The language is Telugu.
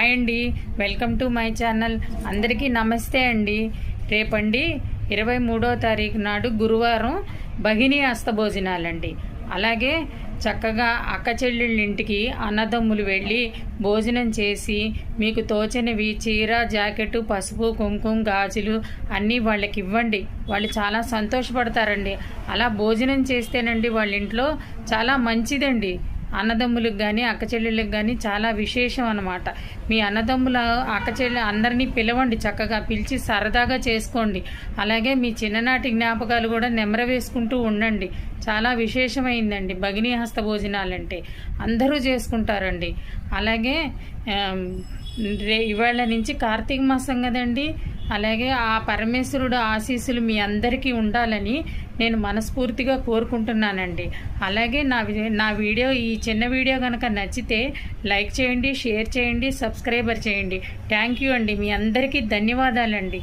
హాయ్ అండి, వెల్కమ్ టు మై ఛానల్. అందరికీ నమస్తే అండి. రేపండి 23వ తారీఖు నాడు గురువారం భగిని హస్తభోజనాలండి. అలాగే చక్కగా అక్క చెల్లెళ్ళ ఇంటికి అన్నదమ్ములు వెళ్ళి భోజనం చేసి మీకు తోచనివి చీర, జాకెట్, పసుపు, కుంకుమ, గాజులు అన్నీ వాళ్ళకి ఇవ్వండి. వాళ్ళు చాలా సంతోషపడతారండి. అలా భోజనం చేస్తేనండి వాళ్ళ ఇంట్లో చాలా మంచిదండి. అన్నదమ్ములకు కానీ అక్క చెల్లెళ్ళకి కానీ చాలా విశేషం అన్నమాట. మీ అన్నదమ్ముల అక్క చెల్లె అందరినీ పిలవండి, చక్కగా పిలిచి సరదాగా చేసుకోండి. అలాగే మీ చిన్ననాటి జ్ఞాపకాలు కూడా నెమర వేసుకుంటూ ఉండండి. చాలా విశేషమైందండి భగినీ హస్త భోజనాలంటే, అందరూ చేసుకుంటారండి. అలాగే ఇవాళ నుంచి కార్తీక మాసం కదండి. అలాగే ఆ పరమేశ్వరుడు ఆశీస్సులు మీ అందరికీ ఉండాలని నేను మనస్ఫూర్తిగా కోరుకుంటున్నానండి. అలాగే నా వీడియో, ఈ చిన్న వీడియో కనుక నచ్చితే లైక్ చేయండి, షేర్ చేయండి, సబ్స్క్రైబర్ చేయండి. థ్యాంక్ యూ అండి. మీ అందరికీ ధన్యవాదాలండి.